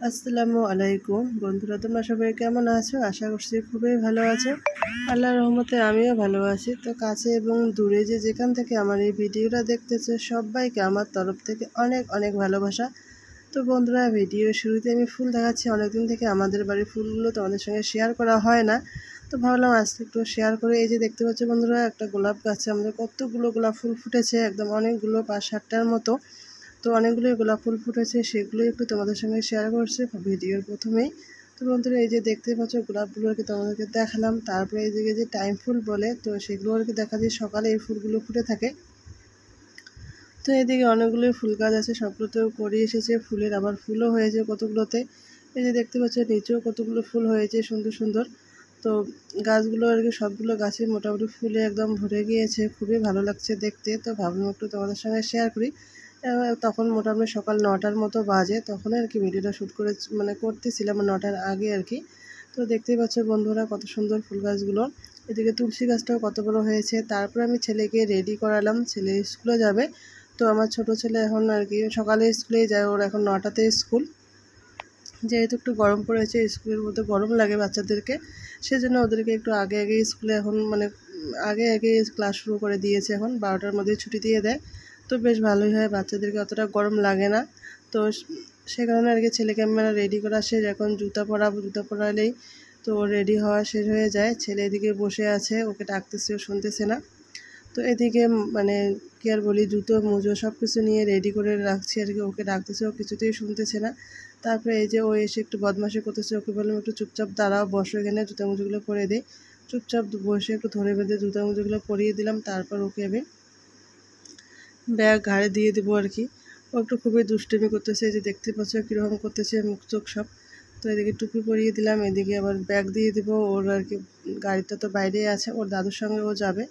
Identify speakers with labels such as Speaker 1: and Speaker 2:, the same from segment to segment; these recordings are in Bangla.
Speaker 1: আসসালামু আলাইকুম বন্ধুরা, তোমরা সবাই কেমন আছো? আশা করছি খুবই ভালো আছো। আল্লাহর রহমতে আমিও ভালো আছি। তো কাছে এবং দূরে যেখান থেকে আমার এই ভিডিওটা দেখতেছো সবাইকে আমার তরফ থেকে অনেক অনেক ভালোবাসা। তো বন্ধুরা, ভিডিও শুরুতে আমি ফুল দেখাচ্ছি। অনেকদিন থেকে আমাদের বাড়ির ফুলগুলো তোমাদের সঙ্গে শেয়ার করা হয় না, তো ভাবলাম আজকে একটু শেয়ার করে। এই যে দেখতে পাচ্ছ বন্ধুরা, একটা গোলাপ গাছে আমাদের কতগুলো গোলাপ ফুল ফুটেছে, একদম অনেকগুলো, 5-7টার মতো। তো অনেকগুলোই গোলাপ ফুল ফুটেছে, সেগুলোই একটু তোমাদের সঙ্গে শেয়ার করছে ভিডিওর প্রথমেই। তো বন্ধুরা, এই যে দেখতে পাচ্ছ গোলাপগুলো আর কি তোমাদেরকে দেখালাম। তারপরে এই যে টাইম ফুল বলে, তো সেগুলো আর কি দেখা যায় সকালে এই ফুলগুলো ফুটে থাকে। তো এদিকে অনেকগুলোই ফুল গাছ আছে, সবগুলোতেও করি এসেছে ফুলের, আবার ফুলও হয়েছে কতগুলোতে। এই যে দেখতে পাচ্ছ নিচেও কতগুলো ফুল হয়েছে সুন্দর সুন্দর। তো গাছগুলো আর কি সবগুলো গাছে মোটামুটি ফুলে একদম ভরে গিয়েছে, খুবই ভালো লাগছে দেখতে। তো ভাবলাম একটু তোমাদের সঙ্গে শেয়ার করি। তখন মোটামুটি সকাল 9টার মতো বাজে, তখন আর কি ভিডিওটা শ্যুট করে করতেছিলাম 9টার আগে আর কি। তো দেখতেই পাচ্ছ বন্ধুরা কত সুন্দর ফুল গাছগুলো। এদিকে তুলসী গাছটাও কত বড় হয়েছে। তারপরে আমি ছেলেকে রেডি করালাম, ছেলে স্কুলে যাবে। তো আমার ছোট ছেলে এখন আর কি সকালে স্কুলেই যায়, ওর এখন 9টাতে স্কুল। যেহেতু একটু গরম পড়েছে, স্কুলের মধ্যে গরম লাগে বাচ্চাদেরকে, সেজন্য ওদেরকে একটু আগে আগে স্কুলে এখন আগে আগে ক্লাস শুরু করে দিয়েছে। এখন 12টার মধ্যে ছুটি দিয়ে দেয়, তো বেশ ভালোই হয়, বাচ্চাদেরকে অতটা গরম লাগে না। তো সে কারণে আর কি ছেলেকে আমি রেডি করা শেষ, এখন জুতা পরাবো। জুতা পরালেই তো রেডি হওয়া শেষ হয়ে যায়। ছেলে এদিকে বসে আছে, ওকে ডাকতেছে, ও শুনতেছে না। তো এদিকে মানে কি আর বলি, জুতো মুজো সব কিছু নিয়ে রেডি করে রাখছি আর কি, ওকে ডাকতেছে, ও কিছুতেই শুনতেছে না। তারপরে এই যে ও এসে একটু বদমাশি করতেছে, ওকে বললাম একটু চুপচাপ দাঁড়াও, বসো এখানে, জুতো মুজোগুলো পরে দিই। চুপচাপ বসে একটু ধরে বেঁধে জুতো মুজোগুলো পরিয়ে দিলাম। তারপর ওকে আমি ব্যাগ ঘাড়ে দিয়ে দেবো আর কি। ও একটু খুবই দুষ্টুমি করতেছে, এই যে দেখতে পাচ্ছ কীরকম করতেছে, মুখ চোখ সব। তো এদিকে টুপি পরিয়ে দিলাম, এদিকে আবার ব্যাগ দিয়ে দেবো ওর আর কি। গাড়িটা তো বাইরেই আছে, ওর দাদুর সঙ্গে ও যাবে।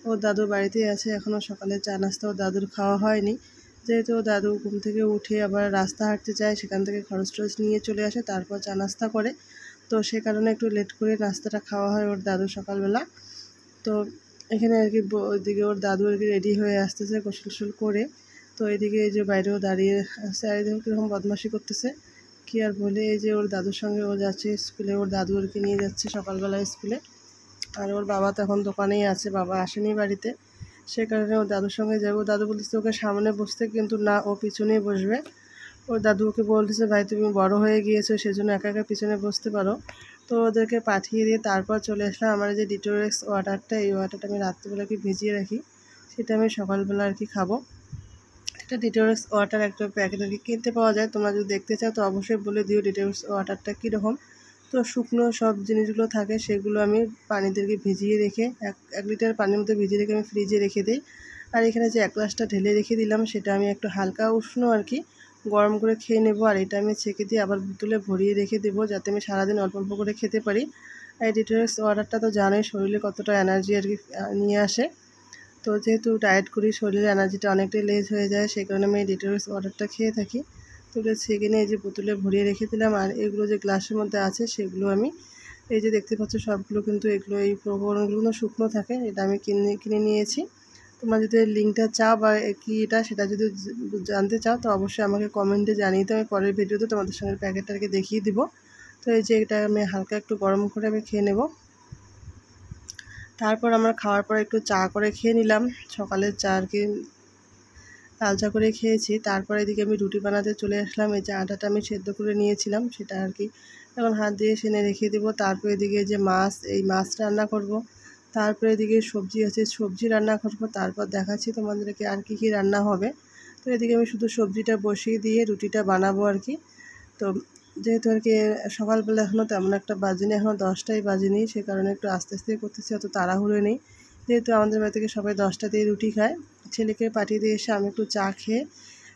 Speaker 1: ওর দাদু বাড়িতেই আছে, এখনও সকালে চা নাস্তা ওর দাদুর খাওয়া হয়নি। যেহেতু ও দাদু ঘুম থেকে উঠে আবার রাস্তা হাঁটতে যায়, সেখান থেকে খরচ টরচ নিয়ে চলে আসে, তারপর চা নাস্তা করে। তো সে কারণে একটু লেট করে নাস্তাটা খাওয়া হয় ওর দাদু সকালবেলা। তো এখানে আর কি ওইদিকে ওর দাদু আর কি রেডি হয়ে আসতেছে গোসল টোসল করে। তো এদিকে এই যে বাইরেও দাঁড়িয়ে আছে, আর এদিকে কীরকম বদমাশি করতেছে কি আর বলে। এই যে ওর দাদুর সঙ্গে ও যাচ্ছে স্কুলে, ওর দাদু আর কি নিয়ে যাচ্ছে সকালবেলা স্কুলে। আর ওর বাবা তো এখন দোকানেই আছে, বাবা আসেনি বাড়িতে, সে কারণে ওর দাদুর সঙ্গে যাবো। দাদু বলতেছে ওকে সামনে বসতে, কিন্তু না, ও পিছনেই বসবে। ওর দাদু ওকে বলতেছে ভাই তুমি বড় হয়ে গিয়েছো, সেজন্য একা একা পিছনে বসতে পারো। তো ওদেরকে পাঠিয়ে দিয়ে তারপর চলে আসলাম। আমার যে ডিটোরেক্স ওয়াটারটা, এই ওয়াটারটা আমি রাত্রিবেলা কি ভিজিয়ে রাখি, সেটা আমি সকালবেলা আর কি খাবো। এটা ডিটোরেক্স ওয়াটার একটা প্যাকেট আর কি কিনতে পাওয়া যায়, তোমরা যদি দেখতে চাও তো অবশ্যই বলে দিও ডিটোরেক্স ওয়াটারটা কীরকম। তো শুকনো সব জিনিসগুলো থাকে, সেগুলো আমি পানিদেরকে ভিজিয়ে রেখে 1 লিটার পানির মধ্যে ভিজিয়ে রেখে আমি ফ্রিজে রেখে দিই। আর এখানে যে 1 গ্লাসটা ঢেলে রেখে দিলাম, সেটা আমি একটু হালকা উষ্ণ আর কি গরম করে খেয়ে নেব। আর এটা আমি ছেঁকে দিয়ে আবার বোতলে ভরিয়ে রেখে দেবো, যাতে আমি সারাদিন অল্প অল্প করে খেতে পারি। আর এই ডিটোক্স ওয়াটারটা তো জানোই শরীরে কতটা এনার্জি আর কি নিয়ে আসে। তো যেহেতু ডায়েট করি, শরীরের এনার্জিটা অনেকটাই লেজ হয়ে যায়, সেই কারণে আমি এই ডিটোক্স ওয়াটারটা খেয়ে থাকি। তো এটা ছেঁকে নিয়ে এই যে বোতলে ভরিয়ে রেখে দিলাম। আর এগুলো যে গ্লাসের মধ্যে আছে, সেগুলো আমি এই যে দেখতে পাচ্ছ সবগুলো কিন্তু এগুলো এই উপকরণগুলো শুকনো থাকে, এটা আমি কিনে নিয়েছি। তোমরা যদি এর লিঙ্কটা চাও বা কি এটা সেটা যদি জানতে চাও, তো অবশ্যই আমাকে কমেন্টে জানিয়ে দাও, আমি পরের ভিডিওতে তোমাদের সঙ্গে প্যাকেটটাকে দেখিয়ে দিব। তো এই যে এটা আমি হালকা একটু গরম করে আমি খেয়ে নেব। তারপর আমার খাওয়ার পর একটু চা করে খেয়ে নিলাম, সকালের চা আর কি লাল চা করে খেয়েছি। তারপর এদিকে আমি রুটি বানাতে চলে আসলাম। এই যে আটাটা আমি সেদ্ধ করে নিয়েছিলাম, সেটা আর কি এখন হাত দিয়ে সেনে রেখে দেবো। তারপর এদিকে যে মাছ, এই মাছ রান্না করব। তারপরে এদিকে সবজি আছে, সবজি রান্না করব। তারপর দেখাচ্ছি তোমাদেরকে আর কি রান্না হবে। তো এদিকে আমি শুধু সবজিটা বসিয়ে দিয়ে রুটিটা বানাবো আর কি। তো যেহেতু আর কি সকালবেলা এখনও তেমন একটা বাজেনি, এখনও 10টাই বাজেনি, সে কারণে একটু আস্তে আস্তে করতেছি, অত তাড়াহুড়ো নেই। যেহেতু আমাদের বাড়ি থেকে সবাই 10টাতেই রুটি খায়, ছেলেকে পাঠিয়ে দিয়ে এসে আমি একটু চা খেয়ে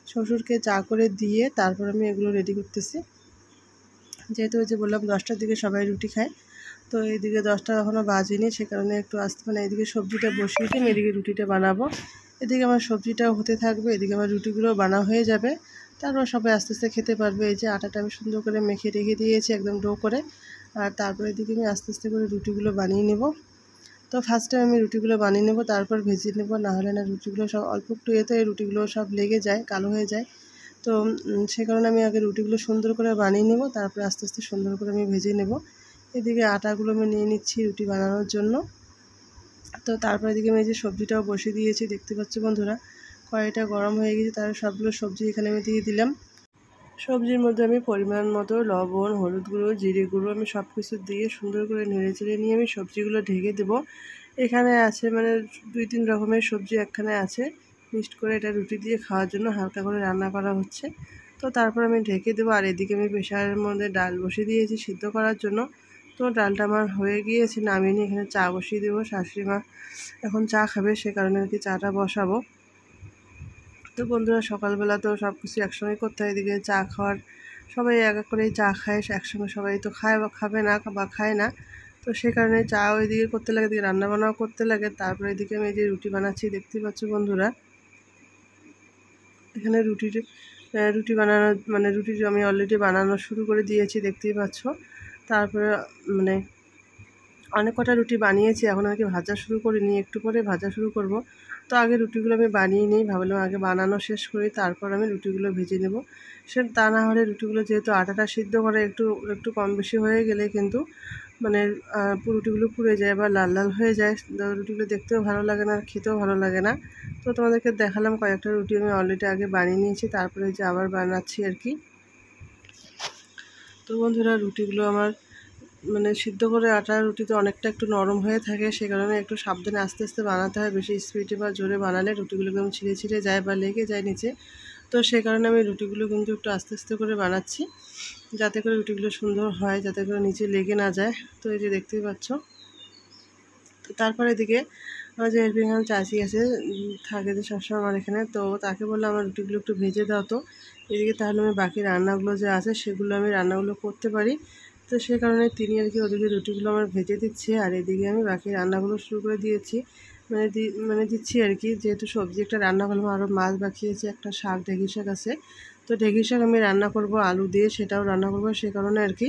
Speaker 1: শ্বশুরকে চা করে দিয়ে তারপর আমি এগুলো রেডি করতেছি। যেহেতু ওই যে বললাম 10টার দিকে সবাই রুটি খায়, তো এইদিকে 10টা এখনও বাজেনি, সে কারণে একটু আসতে এদিকে সবজিটা বসিয়ে দিয়ে আমি এদিকে রুটিটা বানাবো। এদিকে আমার সবজিটাও হতে থাকবে, এদিকে আমার রুটিগুলো বানা হয়ে যাবে। তারপর সবাই আস্তে আস্তে খেতে পারবে। এই যে আটাটা আমি সুন্দর করে মেখে রেখে দিয়েছি একদম ডো করে। আর তারপরে এদিকে আমি আস্তে আস্তে করে রুটিগুলো বানিয়ে নেব। তো ফার্স্টে আমি রুটিগুলো বানিয়ে নেব, তারপর ভেজে নেব, না হলে না রুটিগুলো সব অল্প একটু এতে রুটিগুলো সব লেগে যায়, কালো হয়ে যায়। তো তো সে কারণে আমি আগে রুটিগুলো সুন্দর করে বানিয়ে নেব, তারপরে আস্তে আস্তে সুন্দর করে আমি ভেজে নেব। এদিকে আটাগুলো আমি নিয়ে নিচ্ছি রুটি বানানোর জন্য। তো তারপরে এদিকে আমি এই যে সবজিটাও বসিয়ে দিয়েছি, দেখতে পাচ্ছ বন্ধুরা। কড়াইটা গরম হয়ে গেছে, তার সবগুলো সবজি এখানে আমি দিয়ে দিলাম। সবজির মধ্যে আমি পরিমাণ মতো লবণ, হলুদ গুঁড়ো, জিরে গুঁড়ো আমি সব কিছু দিয়ে সুন্দর করে নেড়ে চেড়ে নিয়ে আমি সবজিগুলো ঢেকে দেবো। এখানে আছে মানে 2-3 রকমের সবজি এখানে আছে, মিক্সড করে এটা রুটি দিয়ে খাওয়ার জন্য হালকা করে রান্না করা হচ্ছে। তো তারপর আমি ঢেকে দেবো। আর এদিকে আমি প্রেসারের মধ্যে ডাল বসিয়ে দিয়েছি সিদ্ধ করার জন্য। তো ডালটা আমার হয়ে গিয়েছে, নামিয়ে নিয়ে এখানে চা বসিয়ে দেবো। শাশুড়ি মা এখন চা খাবে, সে কারণে আর কি চাটা বসাবো। তো বন্ধুরা, সকালবেলা তো সব কিছু একসঙ্গে করতে হয়। এদিকে চা খাওয়ার সবাই এক এক করেই চা খায়, একসঙ্গে সবাই তো খায় বা খাবে না বা খায় না। তো সেই কারণে চা ওইদিকে করতে লাগে, এদিকে রান্নাবান্নাও করতে লাগে। তারপরে এদিকে আমি এই যে রুটি বানাচ্ছি, দেখতেই পাচ্ছ বন্ধুরা। এখানে রুটি বানানো মানে রুটি আমি অলরেডি বানানো শুরু করে দিয়েছি, দেখতেই পাচ্ছ। তারপরে মানে অনেক কটা রুটি বানিয়েছি, এখন আর কি ভাজা শুরু করিনি, একটু পরে ভাজা শুরু করব। তো আগে রুটিগুলো আমি বানিয়ে নিই, ভাবলাম আগে বানানো শেষ করি, তারপর আমি রুটিগুলো ভেজে নেব। সে তা না হলে রুটিগুলো যেহেতু আটাটা সিদ্ধ করে একটু একটু কম বেশি হয়ে গেলে কিন্তু মানে রুটিগুলো পুড়ে যায় বা লাল লাল হয়ে যায়, রুটিগুলো দেখতেও ভালো লাগে না আর খেতেও ভালো লাগে না। তো তোমাদেরকে দেখালাম কয়েকটা রুটি আমি অলরেডি আগে বানিয়ে নিয়েছি, তারপরে যে আবার বানাচ্ছি আর কি। তো বন্ধুরা, রুটিগুলো আমার মানে সিদ্ধ করে আটার রুটি তো অনেকটা একটু নরম হয়ে থাকে, সে কারণে একটু সাবধানে আস্তে আস্তে বানাতে হয়। বেশি স্পিডে বা জোরে বানালে রুটিগুলো কেমন ছিঁড়ে ছিঁড়ে যায় বা লেগে যায় নিচে। তো সে কারণে আমি রুটিগুলো কিন্তু একটু আস্তে আস্তে করে বানাচ্ছি, যাতে করে রুটিগুলো সুন্দর হয়, যাতে করে নিচে লেগে না যায়। তো এই যে দেখতেই পাচ্ছ। তো তারপরে এদিকে আমার যে হেল্পিং হ্যান্ড চাচি আছে, থাকে যে সবসময় আমার এখানে, তো তাকে বললে আমার রুটিগুলো একটু ভেজে দাও। তো এদিকে তাহলে আমি বাকি রান্নাগুলো যে আছে সেগুলো আমি রান্নাগুলো করতে পারি। তো সে কারণে তিনি আর কি ওদিকে রুটিগুলো আমার ভেজে দিচ্ছে, আর এদিকে আমি বাকি রান্নাগুলো শুরু করে দিয়েছি। দিচ্ছি আর কি, যেহেতু সবজি একটা রান্না করলাম, আরও মাছ বাকি আছে, একটা শাক, ঢেঁড়ি শাক আছে। তো ঢেঁড়ি শাক আমি রান্না করব আলু দিয়ে, সেটাও রান্না করবো, সে কারণে আর কি।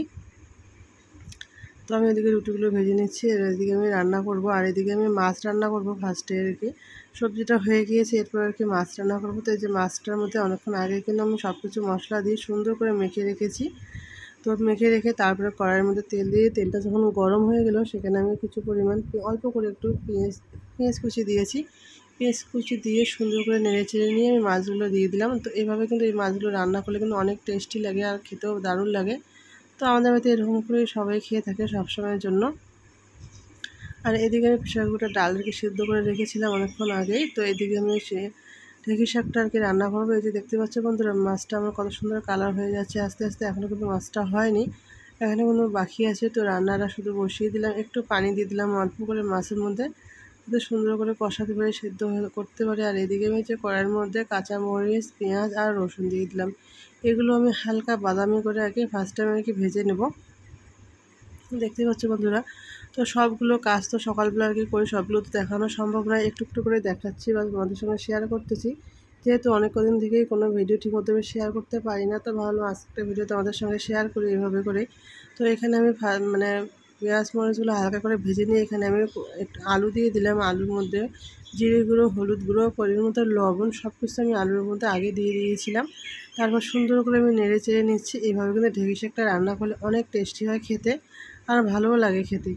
Speaker 1: তো আমি এদিকে রুটিগুলো ভেজে নিচ্ছি, আর এদিকে আমি রান্না করব। আর এদিকে আমি মাছ রান্না করব ফার্স্টে আর কি। সবজিটা হয়ে গিয়েছে, এরপর আর কি মাছ রান্না করবো। তো এই যে মাছটার মধ্যে অনেকক্ষণ আগে কিন্তু আমি সব কিছু মশলা দিয়ে সুন্দর করে মেখে রেখেছি। তো মেখে রেখে তারপরে কড়াইয়ের মধ্যে তেল দিয়ে, তেলটা যখন গরম হয়ে গেল সেখানে আমি কিছু পরিমাণ অল্প করে একটু পেঁয়াজ কুচি দিয়েছি। পেঁয়াজ কুচি দিয়ে সুন্দর করে নেড়ে চেড়ে নিয়ে আমি মাছগুলো দিয়ে দিলাম। তো এভাবে কিন্তু এই মাছগুলো রান্না করলে কিন্তু অনেক টেস্টি লাগে আর খেতেও দারুণ লাগে। তো আমাদের বাড়িতে এরকম করেই সবাই খেয়ে থাকে সবসময়ের জন্য। আর এদিকে আমি প্রেসার কুকারে ডাল রেখে সিদ্ধ করে রেখেছিলাম অনেকক্ষণ আগেই। তো এদিকে আমি ঢেঁকি শাকটা আর কি রান্না করবো। এই যে দেখতে পাচ্ছ বন্ধুরা, মাছটা আমার কত সুন্দর কালার হয়ে যাচ্ছে আস্তে আস্তে। এখনও কিন্তু মাছটা হয়নি, এখানে কোনো বাকি আছে। তো রান্নাটা শুধু বসিয়ে দিলাম, একটু পানি দিয়ে দিলাম অল্প করে মাছের মধ্যে, যাতে সুন্দর করে কষাতে পারি, সিদ্ধ করতে পারি। আর এদিকে আমি যে কড়াইয়ের মধ্যে কাঁচামরিচ, পেঁয়াজ আর রসুন দিয়ে দিলাম। এগুলো আমি হালকা বাদামি করে আর কি ফার্স্ট টাইম আর কি ভেজে নেব, দেখতে পাচ্ছ বন্ধুরা। তো সবগুলো কাজ তো সকালবেলা আর কি করি, সবগুলো তো দেখানো সম্ভব নয়, একটু একটু করে দেখাচ্ছি বা তোমাদের সঙ্গে শেয়ার করতেছি। যেহেতু অনেক কদিন থেকেই কোনো ভিডিও ঠিকমতো আমি শেয়ার করতে পারি না, তো ভাবলাম আজকে ভিডিও তোমাদের সঙ্গে শেয়ার করি এভাবে করে। তো এখানে আমি মানে পেঁয়াজ মরিচগুলো হালকা করে ভেজে নিয়ে এখানে আমি একটু আলু দিয়ে দিলাম। আলুর মধ্যে জিরে গুঁড়ো, হলুদ গুঁড়ো, পরিমাণ মতো লবণ সব কিছু আমি আলুর মধ্যে আগে দিয়ে দিয়েছিলাম। তারপর সুন্দর করে আমি নেড়ে চেড়ে নিচ্ছি। এইভাবে কিন্তু ঢেঁড়ি শাকটা রান্না করলে অনেক টেস্টি হয় খেতে, আর ভালোও লাগে খেতে।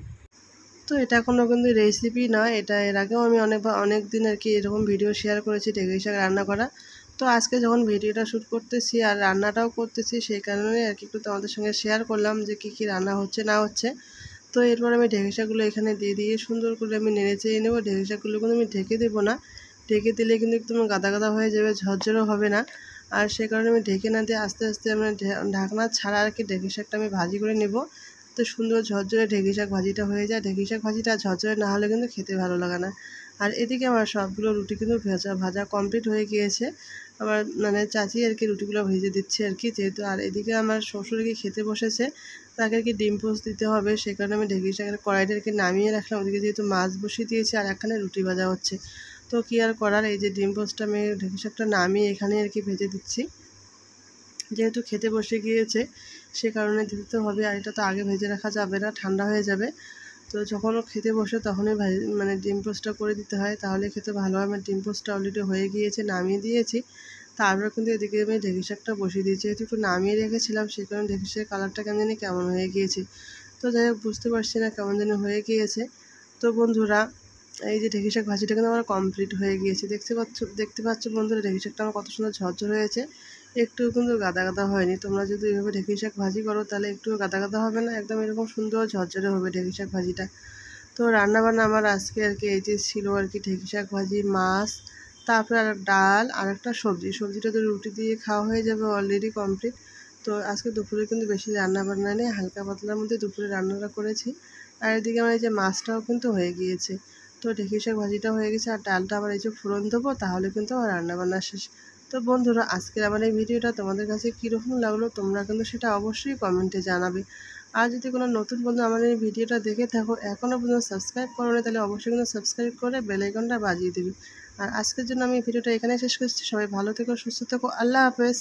Speaker 1: তো এটা কোনো কিন্তু রেসিপি নয়, এটা এর আগেও আমি অনেক দিন আর কি এরকম ভিডিও শেয়ার করেছি ঢেঁড়ি শাক রান্না করা। তো আজকে যখন ভিডিওটা শ্যুট করতেছি আর রান্নাটাও করতেছি, সেই কারণে আর কি একটু তোমাদের সঙ্গে শেয়ার করলাম যে কী রান্না হচ্ছে না হচ্ছে। তো এরপর আমি ঢেঁড়ি শাকগুলো এখানে দিয়ে সুন্দর করে আমি নেড়ে চেড়ে নেবো। ঢেঁড়ি শাকগুলো কিন্তু আমি ঢেকে দেবো না, ঢেকে দিলে কিন্তু একদম গাদা গাদা হয়ে যাবে, ঝরঝরও হবে না। আর সে কারণে আমি ঢেকে না দিয়ে আস্তে আস্তে আমি ঢাকনা ছাড়া আর কি ঢেঁড়ি শাকটা আমি ভাজি করে নেব। তো সুন্দর ঝরঝরে ঢেঁড়ি শাক ভাজিটা হয়ে যায়। ঢেঁড়ি শাক ভাজিটা ঝরঝরে না হলে কিন্তু খেতে ভালো লাগে না। আর এদিকে আমার সবগুলো রুটি কিন্তু ভাজা কমপ্লিট হয়ে গিয়েছে। আমার মানে চাচি আর কি রুটিগুলো ভেজে দিচ্ছে আর কি, যেহেতু। আর এদিকে আমার শ্বশুর কি খেতে বসেছে, তাকে আর কি ডিম পোস্ট দিতে হবে, সে কারণে আমি ঢেঁড়ি শাকের কড়াইটা আর কি নামিয়ে রাখলাম। ওদিকে যেহেতু মাছ বসিয়ে দিয়েছি আর এখানে রুটি ভাজা হচ্ছে, তো কী আর করার, এই যে ডিম পোস্টটা আমি ঢেঁড়ি শাকটা নামিয়ে এখানে আর কি ভেজে দিচ্ছি। যেহেতু খেতে বসে গিয়েছে সে কারণে দিতে তো হবে, আর এটা তো আগে ভেজে রাখা যাবে না, ঠান্ডা হয়ে যাবে। তো যখন ও খেতে বসে তখনই মানে ডিম পোস্টটা করে দিতে হয়, তাহলে খেতে ভালো হয়। আমার ডিম পোস্টটা অলরেডি হয়ে গিয়েছে, নামিয়ে দিয়েছি। তারপর কিন্তু এদিকে আমি ঢেঁকি শাকটা বসিয়ে দিয়েছি, যেহেতু একটু নামিয়ে রেখেছিলাম সেই কারণে ঢেঁকি শাকের কালারটা কেমন জানি কেমন হয়ে গিয়েছে। তো যাই হোক বুঝতে পারছি না কেমন যেন হয়ে গিয়েছে। তো বন্ধুরা এই যে ঢেঁকি শাক ভাজিটা কিন্তু আমার কমপ্লিট হয়ে গিয়েছে। দেখতে পাচ্ছ বন্ধুরা ঢেঁকি শাকটা আমার কত সুন্দর ঝরঝর হয়েছে, একটুও কিন্তু গাদা গাদা হয়নি। তোমরা যদি এইভাবে ঢেঁকি শাক ভাজি করো তাহলে একটুও গাদা গাদা হবে না, একদম এরকম সুন্দর ঝরঝরে হবে ঢেঁকি শাক ভাজিটা। তো রান্নাবান্না আমার আজকে আর কি এই যে ছিল আর কি, ঢেঁকি শাক ভাজি, মাছ, তারপরে আর ডাল আর একটা সবজিটা তো রুটি দিয়ে খাওয়া হয়ে যাবে, অলরেডি কমপ্লিট। তো আজকে দুপুরে কিন্তু বেশি রান্নাবান্না নেই, হালকা পাতলার মধ্যে দুপুরে রান্নাটা করেছি। আর এদিকে আমার এই যে মাছটাও কিন্তু হয়ে গিয়েছে। তো ঢেঁকি শাক ভাজিটা হয়ে গেছে আর ডালটা আবার এই যে ফোড়ন দেবো, তাহলে কিন্তু আমার রান্নাবান্না শেষ। তো বন্ধুরা আজকের আমার এই ভিডিওটা তোমাদের কাছে কীরকম লাগলো তোমরা কিন্তু সেটা অবশ্যই কমেন্টে জানাবে। আর যদি কোনো নতুন বন্ধু আমার এই ভিডিওটা দেখে থাকো এখনও পর্যন্ত সাবস্ক্রাইব করো না, তাহলে অবশ্যই কিন্তু সাবস্ক্রাইব করে বেল আইকনটা বাজিয়ে দেবে। আর আজকের জন্য আমি ভিডিওটা এখানে শেষ করছি। সবাই ভালো থেকো, সুস্থ থেকো, আল্লাহ হাফেজ।